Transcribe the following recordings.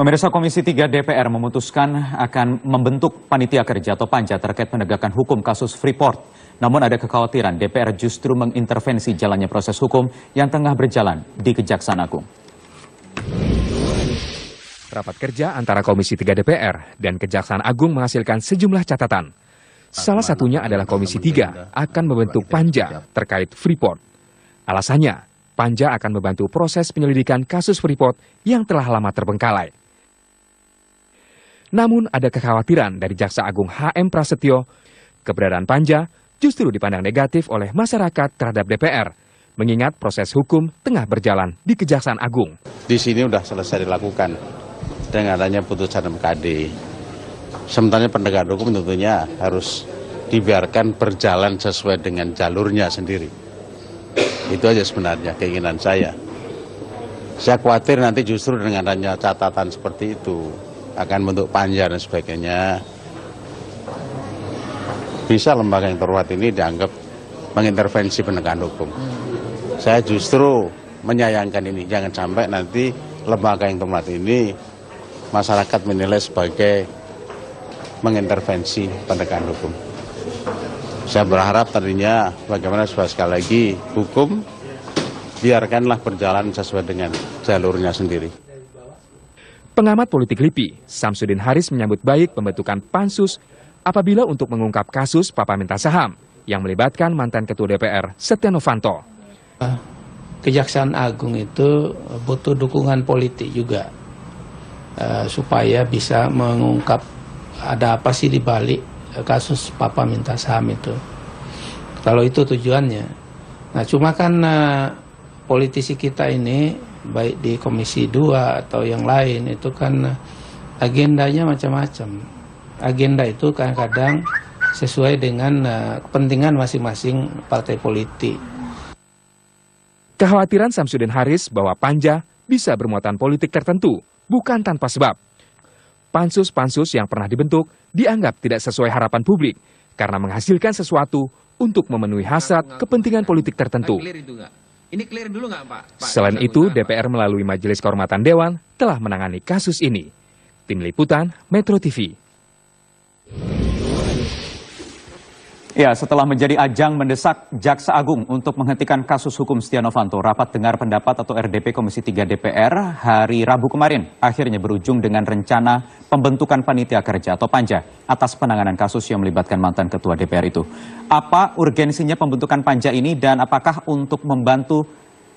Pemirsa, Komisi 3 DPR memutuskan akan membentuk panitia kerja atau panja terkait penegakan hukum kasus Freeport. Namun ada kekhawatiran DPR justru mengintervensi jalannya proses hukum yang tengah berjalan di Kejaksaan Agung. Rapat kerja antara Komisi 3 DPR dan Kejaksaan Agung menghasilkan sejumlah catatan. Salah satunya adalah Komisi 3 akan membentuk panja terkait Freeport. Alasannya, panja akan membantu proses penyelidikan kasus Freeport yang telah lama terbengkalai. Namun ada kekhawatiran dari Jaksa Agung HM Prasetyo, keberadaan panja justru dipandang negatif oleh masyarakat terhadap DPR, mengingat proses hukum tengah berjalan di Kejaksaan Agung. Di sini sudah selesai dilakukan dengan adanya putusan MKD. Sementara penegak hukum tentunya harus dibiarkan berjalan sesuai dengan jalurnya sendiri. Itu aja sebenarnya keinginan saya. Saya khawatir nanti justru dengan adanya catatan seperti itu, akan bentuk panja dan sebagainya, bisa lembaga yang terhormat ini dianggap mengintervensi penegakan hukum. Saya justru menyayangkan ini, jangan sampai nanti lembaga yang terhormat ini masyarakat menilai sebagai mengintervensi penegakan hukum. Saya berharap tadinya bagaimana sekali lagi hukum biarkanlah berjalan sesuai dengan jalurnya sendiri. Pengamat politik LIPI, Samsudin Haris menyambut baik pembentukan pansus apabila untuk mengungkap kasus Papa Minta Saham yang melibatkan mantan Ketua DPR Setia Novanto. Kejaksaan Agung itu butuh dukungan politik juga supaya bisa mengungkap ada apa sih di balik kasus Papa Minta Saham itu. Kalau itu tujuannya. Nah, cuma kan politisi kita ini baik di Komisi 2 atau yang lain itu kan agendanya macam-macam. Agenda itu kadang-kadang sesuai dengan kepentingan masing-masing partai politik. Kekhawatiran Samsudin Haris bahwa panja bisa bermuatan politik tertentu bukan tanpa sebab. Pansus-pansus yang pernah dibentuk dianggap tidak sesuai harapan publik karena menghasilkan sesuatu untuk memenuhi hasrat kepentingan politik tertentu. Ini clear dulu nggak, Pak? Selain itu, DPR melalui Majelis Kehormatan Dewan telah menangani kasus ini. Tim Liputan, Metro TV. Ya, setelah menjadi ajang mendesak Jaksa Agung untuk menghentikan kasus hukum Setia Novanto, rapat dengar pendapat atau RDP Komisi 3 DPR hari Rabu kemarin akhirnya berujung dengan rencana pembentukan panitia kerja atau panja atas penanganan kasus yang melibatkan mantan Ketua DPR itu. Apa urgensinya pembentukan panja ini dan apakah untuk membantu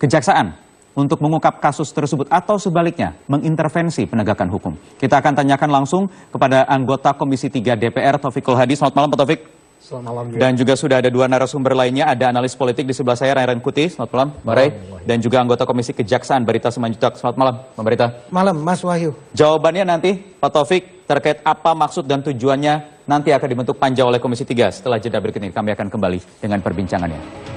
kejaksaan untuk mengungkap kasus tersebut atau sebaliknya mengintervensi penegakan hukum? Kita akan tanyakan langsung kepada anggota Komisi 3 DPR Taufikul Hadi. Selamat malam Pak Taufik. Selamat malam juga. Dan juga sudah ada dua narasumber lainnya, ada analis politik di sebelah saya, Ray Rangkuti. Selamat malam, Mbak Ray. Dan juga anggota Komisi Kejaksaan, Barita Simanjuntak. Selamat malam, Mbak Barita. Malam, Mas Wahyu. Jawabannya nanti, Pak Taufik, terkait apa maksud dan tujuannya nanti akan dibentuk panja oleh Komisi 3. Setelah jeda berikut ini, kami akan kembali dengan perbincangannya.